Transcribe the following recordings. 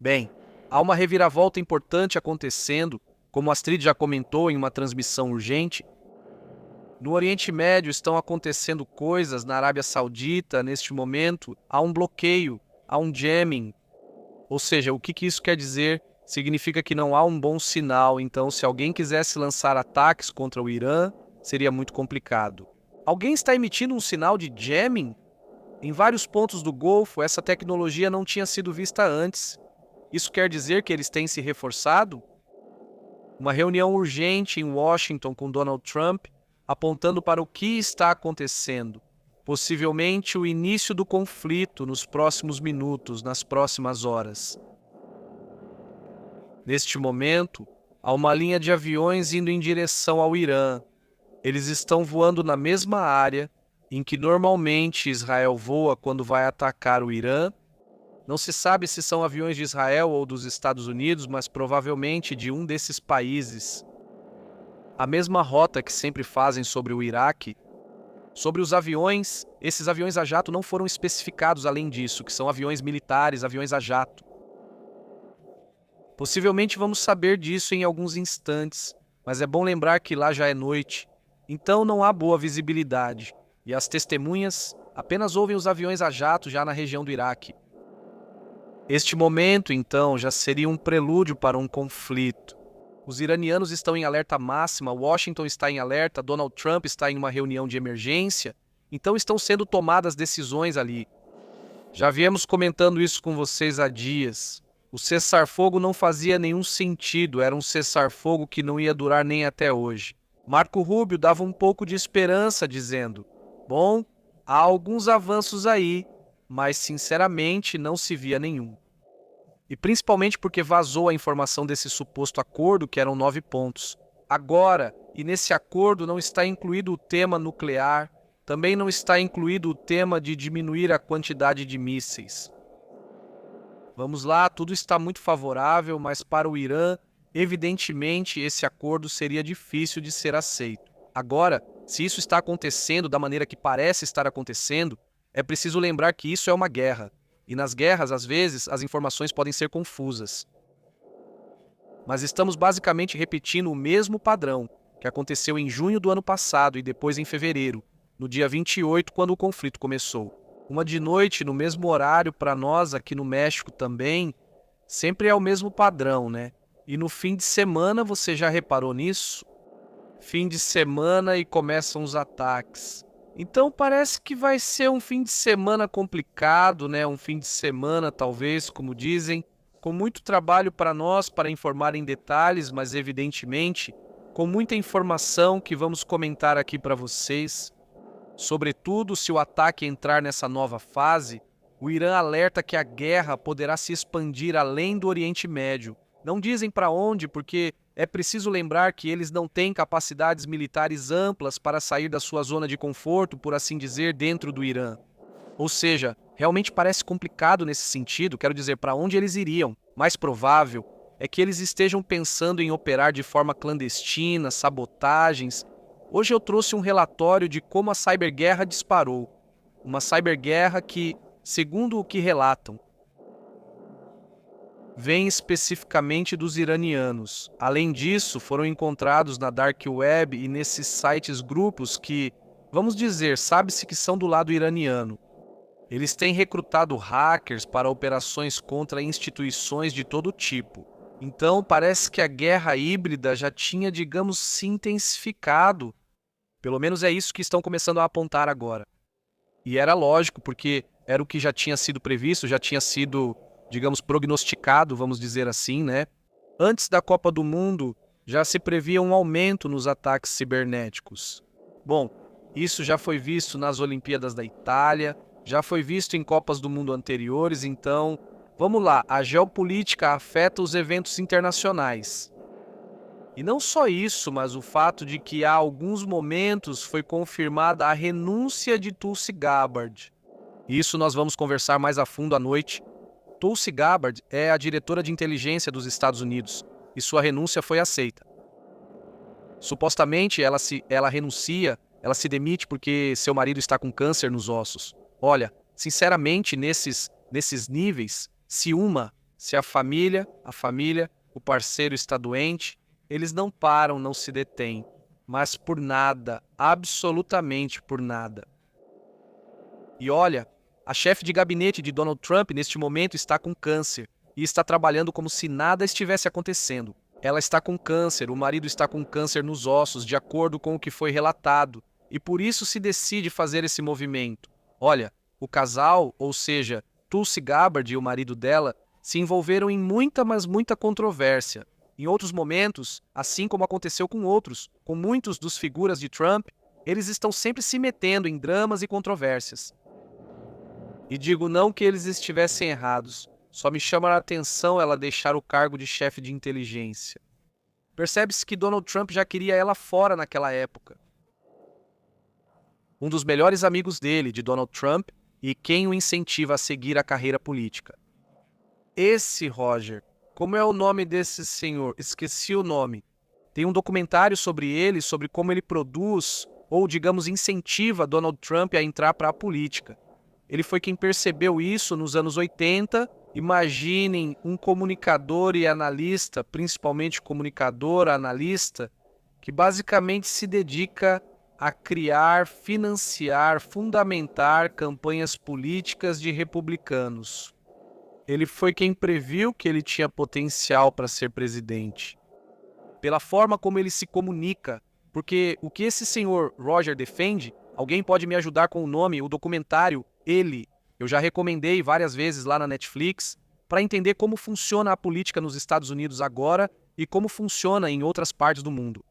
Bem, há uma reviravolta importante acontecendo, como Astrid já comentou em uma transmissão urgente. No Oriente Médio estão acontecendo coisas, na Arábia Saudita, neste momento, há um bloqueio, há um jamming. Ou seja, o que isso quer dizer? Significa que não há um bom sinal, então se alguém quisesse lançar ataques contra o Irã, seria muito complicado. Alguém está emitindo um sinal de jamming? Em vários pontos do Golfo, essa tecnologia não tinha sido vista antes. Isso quer dizer que eles têm se reforçado? Uma reunião urgente em Washington com Donald Trump, apontando para o que está acontecendo. Possivelmente o início do conflito nos próximos minutos, nas próximas horas. Neste momento, há uma linha de aviões indo em direção ao Irã. Eles estão voando na mesma área em que normalmente Israel voa quando vai atacar o Irã. Não se sabe se são aviões de Israel ou dos Estados Unidos, mas provavelmente de um desses países. A mesma rota que sempre fazem sobre o Iraque. Sobre os aviões, esses aviões a jato não foram especificados além disso, que são aviões militares, aviões a jato. Possivelmente vamos saber disso em alguns instantes, mas é bom lembrar que lá já é noite, então não há boa visibilidade, e as testemunhas apenas ouvem os aviões a jato já na região do Iraque. Este momento, então, já seria um prelúdio para um conflito. Os iranianos estão em alerta máxima, Washington está em alerta, Donald Trump está em uma reunião de emergência, então estão sendo tomadas decisões ali. Já viemos comentando isso com vocês há dias. O cessar-fogo não fazia nenhum sentido, era um cessar-fogo que não ia durar nem até hoje. Marco Rubio dava um pouco de esperança, dizendo: bom, há alguns avanços aí, mas sinceramente não se via nenhum. E principalmente porque vazou a informação desse suposto acordo, que eram 9 pontos. Agora, e nesse acordo não está incluído o tema nuclear, também não está incluído o tema de diminuir a quantidade de mísseis. Vamos lá, tudo está muito favorável, mas para o Irã, evidentemente, esse acordo seria difícil de ser aceito. Agora, se isso está acontecendo da maneira que parece estar acontecendo, é preciso lembrar que isso é uma guerra. E nas guerras, às vezes, as informações podem ser confusas. Mas estamos basicamente repetindo o mesmo padrão que aconteceu em junho do ano passado e depois em fevereiro, no dia 28, quando o conflito começou. Uma de noite, no mesmo horário para nós aqui no México também, sempre é o mesmo padrão, né? E no fim de semana, você já reparou nisso? Fim de semana e começam os ataques. Então parece que vai ser um fim de semana complicado, né? Um fim de semana, talvez, como dizem, com muito trabalho para nós para informar em detalhes, mas evidentemente com muita informação que vamos comentar aqui para vocês. Sobretudo, se o ataque entrar nessa nova fase, o Irã alerta que a guerra poderá se expandir além do Oriente Médio. Não dizem para onde, porque é preciso lembrar que eles não têm capacidades militares amplas para sair da sua zona de conforto, por assim dizer, dentro do Irã. Ou seja, realmente parece complicado nesse sentido, quero dizer, para onde eles iriam. Mais provável é que eles estejam pensando em operar de forma clandestina, sabotagens. Hoje eu trouxe um relatório de como a cyberguerra disparou. Uma cyberguerra que, segundo o que relatam, vem especificamente dos iranianos. Além disso, foram encontrados na Dark Web e nesses sites grupos que, vamos dizer, sabe-se que são do lado iraniano. Eles têm recrutado hackers para operações contra instituições de todo tipo. Então, parece que a guerra híbrida já tinha, digamos, se intensificado. Pelo menos é isso que estão começando a apontar agora. E era lógico, porque era o que já tinha sido previsto, já tinha sido, digamos, prognosticado, vamos dizer assim, né? Antes da Copa do Mundo, já se previa um aumento nos ataques cibernéticos. Bom, isso já foi visto nas Olimpíadas da Itália, já foi visto em Copas do Mundo anteriores, então, vamos lá, a geopolítica afeta os eventos internacionais. E não só isso, mas o fato de que há alguns momentos foi confirmada a renúncia de Tulsi Gabbard. Isso nós vamos conversar mais a fundo à noite. Tulsi Gabbard é a diretora de inteligência dos Estados Unidos e sua renúncia foi aceita. Supostamente ela renuncia, ela se demite porque seu marido está com câncer nos ossos. Olha, sinceramente, nesses níveis, se Se a família, o parceiro está doente, eles não param, não se detêm, mas por nada, absolutamente por nada. E olha, a chefe de gabinete de Donald Trump neste momento está com câncer e está trabalhando como se nada estivesse acontecendo. Ela está com câncer, o marido está com câncer nos ossos, de acordo com o que foi relatado, e por isso se decide fazer esse movimento. Olha, o casal, ou seja, Tulsi Gabbard e o marido dela, se envolveram em muita, mas muita controvérsia. Em outros momentos, assim como aconteceu com outros, com muitos dos figuras de Trump, eles estão sempre se metendo em dramas e controvérsias. E digo não que eles estivessem errados, só me chama a atenção ela deixar o cargo de chefe de inteligência. Percebe-se que Donald Trump já queria ela fora naquela época. Um dos melhores amigos dele, de Donald Trump, e quem o incentiva a seguir a carreira política. Esse Roger, como é o nome desse senhor? Esqueci o nome. Tem um documentário sobre ele, sobre como ele produz, ou digamos incentiva Donald Trump a entrar para a política. Ele foi quem percebeu isso nos anos 80. Imaginem um comunicador e analista, principalmente comunicador, analista, que basicamente se dedica a criar, financiar, fundamentar campanhas políticas de republicanos. Ele foi quem previu que ele tinha potencial para ser presidente. Pela forma como ele se comunica, porque o que esse senhor Roger defende, alguém pode me ajudar com o nome, o documentário Ele. Eu já recomendei várias vezes lá na Netflix, para entender como funciona a política nos Estados Unidos agora e como funciona em outras partes do mundo.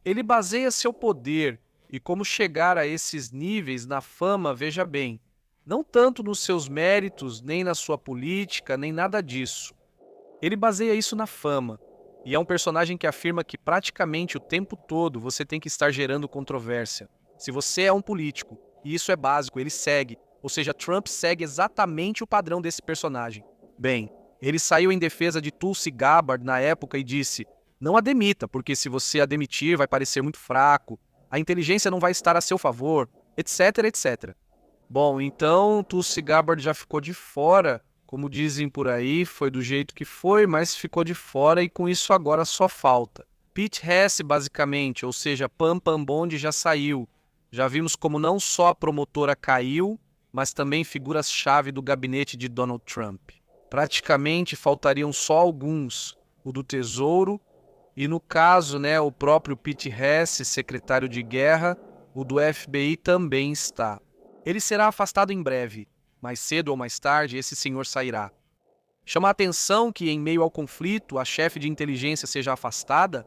Ele baseia seu poder e como chegar a esses níveis na fama, veja bem, não tanto nos seus méritos, nem na sua política, nem nada disso. Ele baseia isso na fama. E é um personagem que afirma que praticamente o tempo todo você tem que estar gerando controvérsia. Se você é um político, e isso é básico, ele segue. Ou seja, Trump segue exatamente o padrão desse personagem. Bem, ele saiu em defesa de Tulsi Gabbard na época e disse: não a demita, porque se você a demitir vai parecer muito fraco, a inteligência não vai estar a seu favor, etc, etc. Bom, então Tulsi Gabbard já ficou de fora, como dizem por aí, foi do jeito que foi, mas ficou de fora e com isso agora só falta Pete Hesse, basicamente, ou seja, Pam Pam Bondi já saiu. Já vimos como não só a promotora caiu, mas também figuras-chave do gabinete de Donald Trump. Praticamente faltariam só alguns, o do Tesouro e, no caso, o próprio Pete Hesse, secretário de guerra, o do FBI também está. Ele será afastado em breve. Mais cedo ou mais tarde, esse senhor sairá. Chama a atenção que, em meio ao conflito, a chefe de inteligência seja afastada.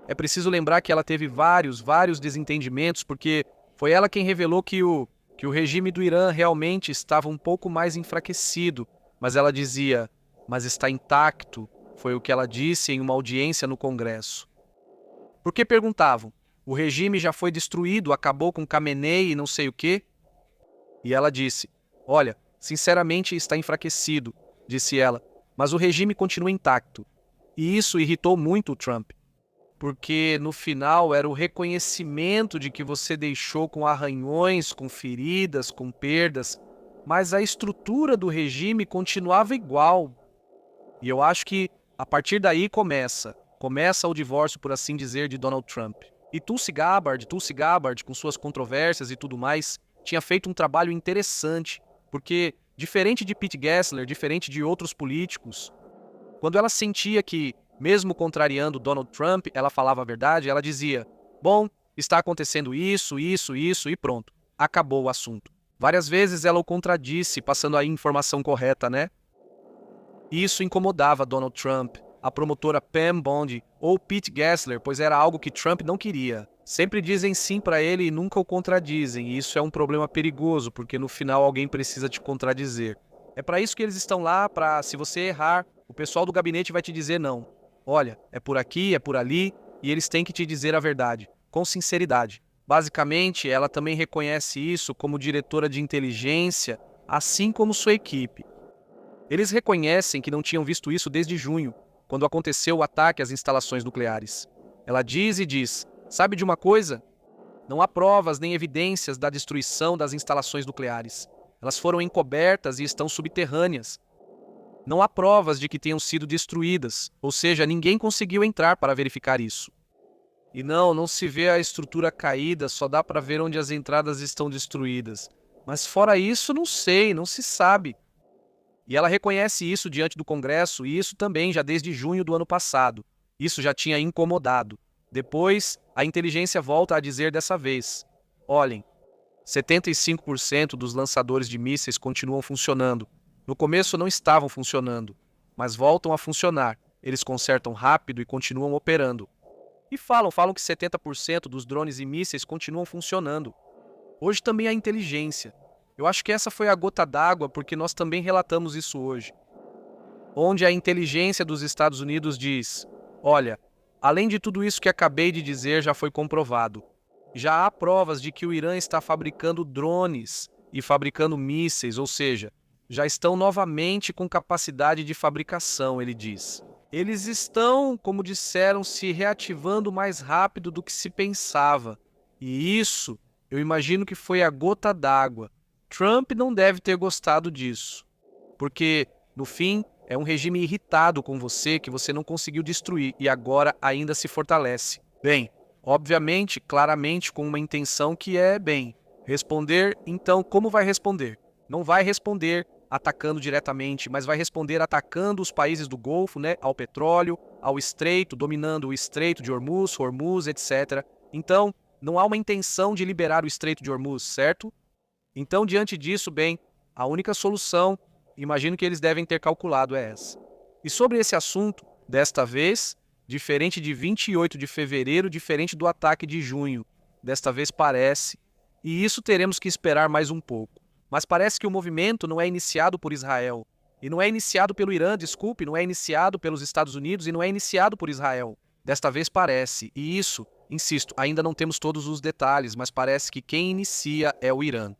É preciso lembrar que ela teve vários desentendimentos, porque foi ela quem revelou que o regime do Irã realmente estava um pouco mais enfraquecido, mas ela dizia, mas está intacto, foi o que ela disse em uma audiência no Congresso. Porque perguntavam, o regime já foi destruído, acabou com Khamenei e não sei o quê? E ela disse, olha, sinceramente está enfraquecido, disse ela, mas o regime continua intacto. E isso irritou muito o Trump, porque no final era o reconhecimento de que você deixou com arranhões, com feridas, com perdas, mas a estrutura do regime continuava igual. E eu acho que a partir daí começa o divórcio, por assim dizer, de Donald Trump. E Tulsi Gabbard, com suas controvérsias e tudo mais, tinha feito um trabalho interessante, porque, diferente de Pete Gessler, diferente de outros políticos, quando ela sentia que, mesmo contrariando Donald Trump, ela falava a verdade, ela dizia, bom, está acontecendo isso e pronto, acabou o assunto. Várias vezes ela o contradisse, passando a informação correta, E isso incomodava Donald Trump, a promotora Pam Bondi ou Pete Gessler, pois era algo que Trump não queria. Sempre dizem sim para ele e nunca o contradizem, e isso é um problema perigoso, porque no final alguém precisa te contradizer. É para isso que eles estão lá, para se você errar, o pessoal do gabinete vai te dizer não. Olha, é por aqui, é por ali, e eles têm que te dizer a verdade, com sinceridade. Basicamente, ela também reconhece isso como diretora de inteligência, assim como sua equipe. Eles reconhecem que não tinham visto isso desde junho, quando aconteceu o ataque às instalações nucleares. Ela diz e diz, sabe de uma coisa? Não há provas nem evidências da destruição das instalações nucleares. Elas foram encobertas e estão subterrâneas. Não há provas de que tenham sido destruídas, ou seja, ninguém conseguiu entrar para verificar isso. E não se vê a estrutura caída, só dá para ver onde as entradas estão destruídas. Mas fora isso, não sei, não se sabe. E ela reconhece isso diante do Congresso, e isso também já desde junho do ano passado. Isso já tinha incomodado. Depois, a inteligência volta a dizer dessa vez: olhem, 75% dos lançadores de mísseis continuam funcionando. No começo não estavam funcionando, mas voltam a funcionar. Eles consertam rápido e continuam operando. E falam que 70% dos drones e mísseis continuam funcionando. Hoje também há inteligência. Eu acho que essa foi a gota d'água, porque nós também relatamos isso hoje. Onde a inteligência dos Estados Unidos diz: olha, além de tudo isso que acabei de dizer já foi comprovado. Já há provas de que o Irã está fabricando drones e fabricando mísseis, ou seja, já estão novamente com capacidade de fabricação, ele diz. Eles estão, como disseram, se reativando mais rápido do que se pensava. E isso, eu imagino que foi a gota d'água. Trump não deve ter gostado disso, porque, no fim, é um regime irritado com você que você não conseguiu destruir e agora ainda se fortalece. Bem, obviamente, claramente com uma intenção que é, responder. Então, como vai responder? Não vai responder atacando diretamente, mas vai responder atacando os países do Golfo, ao petróleo, ao estreito, dominando o estreito de Hormuz, etc. Então, não há uma intenção de liberar o estreito de Hormuz, certo? Então, diante disso, a única solução, imagino que eles devem ter calculado, é essa. E sobre esse assunto, desta vez, diferente de 28 de fevereiro, diferente do ataque de junho, desta vez parece, e isso teremos que esperar mais um pouco. Mas parece que o movimento não é iniciado por Israel, e não é iniciado pelo Irã, não é iniciado pelos Estados Unidos e não é iniciado por Israel. Desta vez parece, e isso, insisto, ainda não temos todos os detalhes, mas parece que quem inicia é o Irã.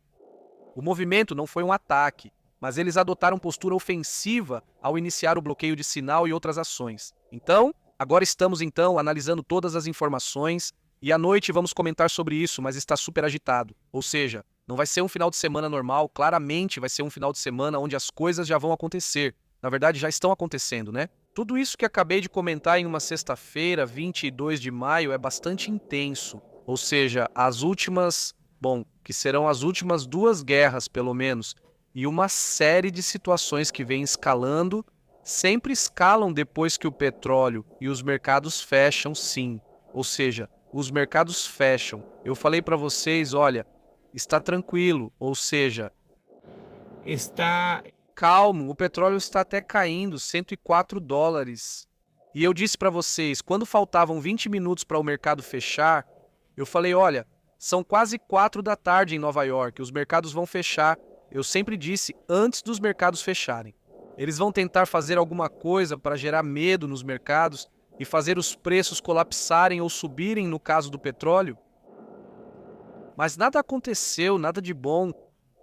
O movimento não foi um ataque, mas eles adotaram postura ofensiva ao iniciar o bloqueio de sinal e outras ações. Então, agora estamos analisando todas as informações e à noite vamos comentar sobre isso, mas está super agitado. Ou seja, não vai ser um final de semana normal, claramente vai ser um final de semana onde as coisas já vão acontecer. Na verdade, já estão acontecendo, né? Tudo isso que acabei de comentar em uma sexta-feira, 22 de maio, é bastante intenso. Ou seja, que serão as últimas 2 guerras, pelo menos, e uma série de situações que vêm escalando, sempre escalam depois que o petróleo e os mercados fecham, sim. Ou seja, os mercados fecham. Eu falei para vocês, olha, está tranquilo, ou seja, está calmo, o petróleo está até caindo, $104. E eu disse para vocês, quando faltavam 20 minutos para o mercado fechar, eu falei, olha, são quase 4 da tarde em Nova York, os mercados vão fechar. Eu sempre disse, antes dos mercados fecharem. Eles vão tentar fazer alguma coisa para gerar medo nos mercados e fazer os preços colapsarem ou subirem no caso do petróleo. Mas nada aconteceu, nada de bom.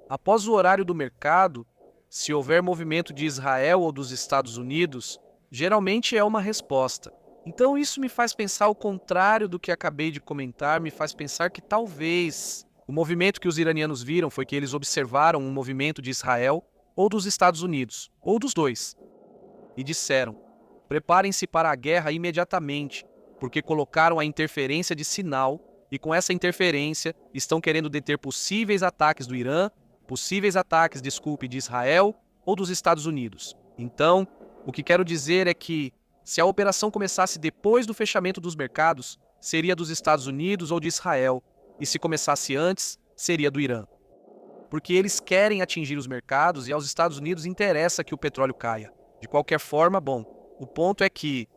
Após o horário do mercado, se houver movimento de Israel ou dos Estados Unidos, geralmente é uma resposta. Então isso me faz pensar o contrário do que acabei de comentar, me faz pensar que talvez o movimento que os iranianos viram foi que eles observaram um movimento de Israel ou dos Estados Unidos, ou dos dois, e disseram: preparem-se para a guerra imediatamente, porque colocaram a interferência de sinal e com essa interferência estão querendo deter possíveis ataques do Irã, de Israel ou dos Estados Unidos. Então, o que quero dizer é que, se a operação começasse depois do fechamento dos mercados, seria dos Estados Unidos ou de Israel, e se começasse antes, seria do Irã. Porque eles querem atingir os mercados e aos Estados Unidos interessa que o petróleo caia. De qualquer forma, o ponto é que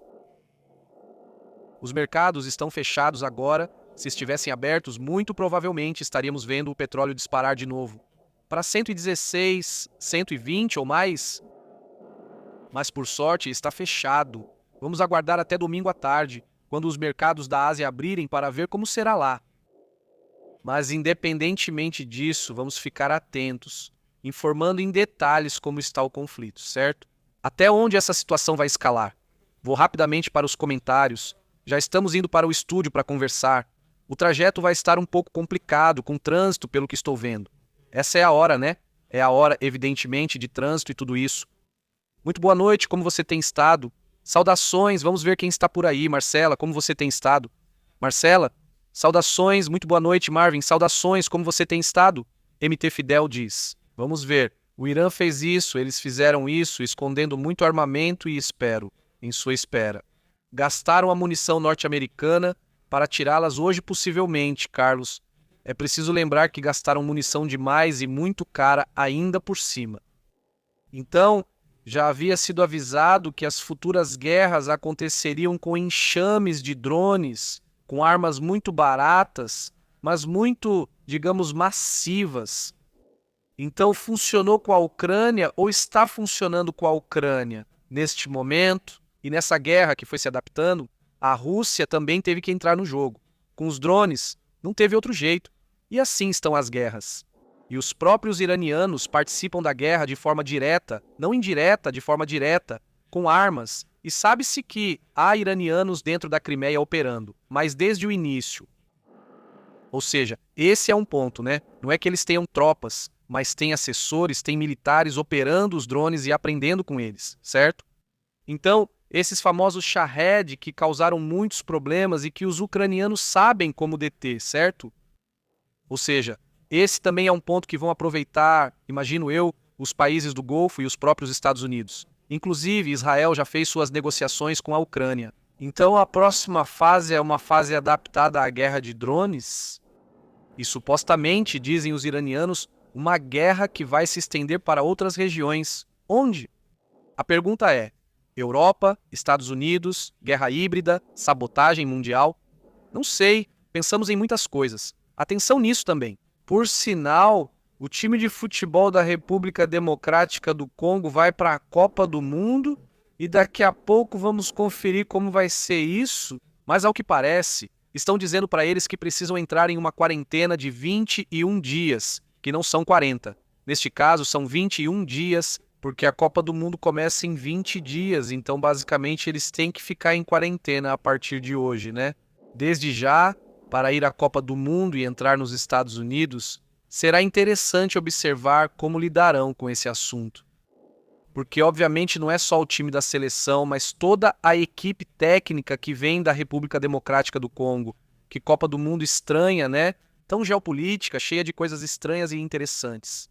os mercados estão fechados agora. Se estivessem abertos, muito provavelmente estaríamos vendo o petróleo disparar de novo para 116, 120 ou mais. Mas por sorte está fechado. Vamos aguardar até domingo à tarde, quando os mercados da Ásia abrirem para ver como será lá. Mas independentemente disso, vamos ficar atentos, informando em detalhes como está o conflito, certo? Até onde essa situação vai escalar? Vou rapidamente para os comentários. Já estamos indo para o estúdio para conversar. O trajeto vai estar um pouco complicado, com trânsito, pelo que estou vendo. Essa é a hora, né? É a hora, evidentemente, de trânsito e tudo isso. muito boa noite, como você tem estado? Saudações, vamos ver quem está por aí. Marcela, como você tem estado? Marcela, saudações, muito boa noite, Marvin. Saudações, como você tem estado? MT Fidel diz, vamos ver. O Irã fez isso, eles fizeram isso, escondendo muito armamento e espero, em sua espera. Gastaram a munição norte-americana para tirá-las hoje possivelmente, Carlos. É preciso lembrar que gastaram munição demais e muito cara ainda por cima. Então, já havia sido avisado que as futuras guerras aconteceriam com enxames de drones, com armas muito baratas, mas muito, digamos, massivas. Então, funcionou com a Ucrânia ou está funcionando com a Ucrânia neste momento? E nessa guerra que foi se adaptando, a Rússia também teve que entrar no jogo. Com os drones, não teve outro jeito. E assim estão as guerras. E os próprios iranianos participam da guerra de forma direta, não indireta, de forma direta, com armas. E sabe-se que há iranianos dentro da Crimeia operando, mas desde o início. Ou seja, esse é um ponto, né? Não é que eles tenham tropas, mas tem assessores, tem militares operando os drones e aprendendo com eles, certo? Então, esses famosos Shahed que causaram muitos problemas e que os ucranianos sabem como deter, certo? Ou seja, esse também é um ponto que vão aproveitar, imagino eu, os países do Golfo e os próprios Estados Unidos. Inclusive, Israel já fez suas negociações com a Ucrânia. Então, a próxima fase é uma fase adaptada à guerra de drones? E supostamente, dizem os iranianos, uma guerra que vai se estender para outras regiões. Onde? A pergunta é: Europa, Estados Unidos, guerra híbrida, sabotagem mundial? Não sei, pensamos em muitas coisas. Atenção nisso também. Por sinal, o time de futebol da República Democrática do Congo vai para a Copa do Mundo e daqui a pouco vamos conferir como vai ser isso. Mas ao que parece, estão dizendo para eles que precisam entrar em uma quarentena de 21 dias, que não são 40. Neste caso, são 21 dias, porque a Copa do Mundo começa em 20 dias, então basicamente eles têm que ficar em quarentena a partir de hoje, né? Desde já, para ir à Copa do Mundo e entrar nos Estados Unidos, será interessante observar como lidarão com esse assunto. Porque obviamente não é só o time da seleção, mas toda a equipe técnica que vem da República Democrática do Congo. Que Copa do Mundo estranha, né? Tão geopolítica, cheia de coisas estranhas e interessantes.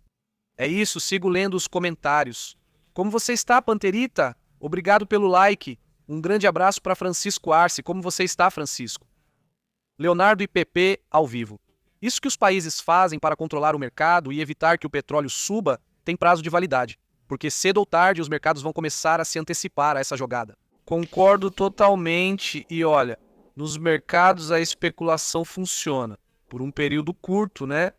É isso, sigo lendo os comentários. Como você está, Panterita? Obrigado pelo like. Um grande abraço para Francisco Arce. Como você está, Francisco? Leonardo e PP ao vivo. Isso que os países fazem para controlar o mercado e evitar que o petróleo suba tem prazo de validade, porque cedo ou tarde os mercados vão começar a se antecipar a essa jogada. Concordo totalmente e olha, nos mercados a especulação funciona, por um período curto, né?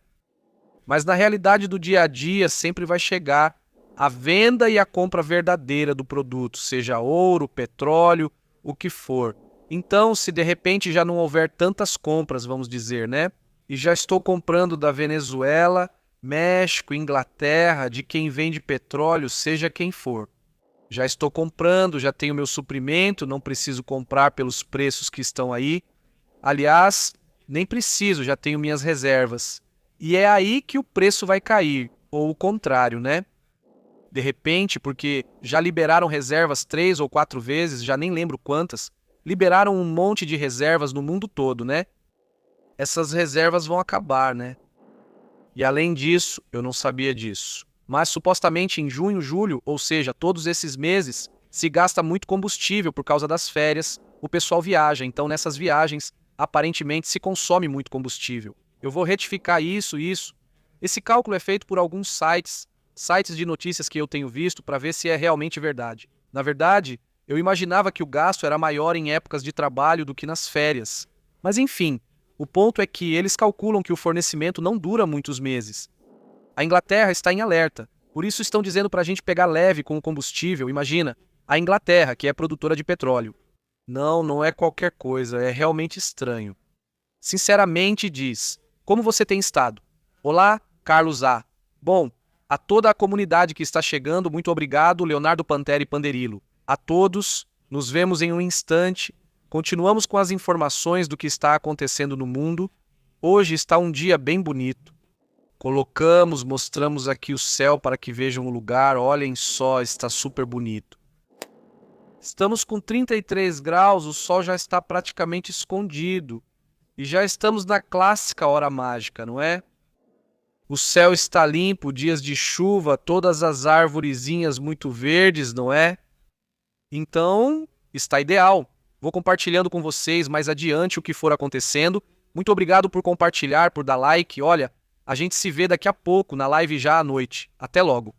Mas na realidade do dia a dia sempre vai chegar a venda e a compra verdadeira do produto, seja ouro, petróleo, o que for. Então, se de repente já não houver tantas compras, vamos dizer, né? E já estou comprando da Venezuela, México, Inglaterra, de quem vende petróleo, seja quem for. Já estou comprando, já tenho meu suprimento, não preciso comprar pelos preços que estão aí. Aliás, nem preciso, já tenho minhas reservas. E é aí que o preço vai cair, ou o contrário, né? De repente, porque já liberaram reservas 3 ou 4 vezes, já nem lembro quantas, liberaram um monte de reservas no mundo todo, né? Essas reservas vão acabar, né? E além disso, eu não sabia disso. Mas supostamente em junho, julho, ou seja, todos esses meses, se gasta muito combustível por causa das férias, o pessoal viaja, então nessas viagens, aparentemente se consome muito combustível. Eu vou retificar isso. Esse cálculo é feito por alguns sites de notícias que eu tenho visto para ver se é realmente verdade. Na verdade, eu imaginava que o gasto era maior em épocas de trabalho do que nas férias. Mas enfim, o ponto é que eles calculam que o fornecimento não dura muitos meses. A Inglaterra está em alerta, por isso estão dizendo para a gente pegar leve com o combustível. Imagina, a Inglaterra, que é produtora de petróleo. Não é qualquer coisa, é realmente estranho. Sinceramente diz, como você tem estado? Olá, Carlos A. Bom, a toda a comunidade que está chegando, muito obrigado, Leonardo Pantera e Panderilo. A todos, nos vemos em um instante. Continuamos com as informações do que está acontecendo no mundo. Hoje está um dia bem bonito. Colocamos, mostramos aqui o céu para que vejam o lugar. Olhem só, está super bonito. Estamos com 33 graus, o sol já está praticamente escondido. E já estamos na clássica hora mágica, não é? O céu está limpo, dias de chuva, todas as arvorezinhas muito verdes, não é? Então, está ideal. Vou compartilhando com vocês mais adiante o que for acontecendo. Muito obrigado por compartilhar, por dar like. Olha, a gente se vê daqui a pouco na live já à noite. Até logo.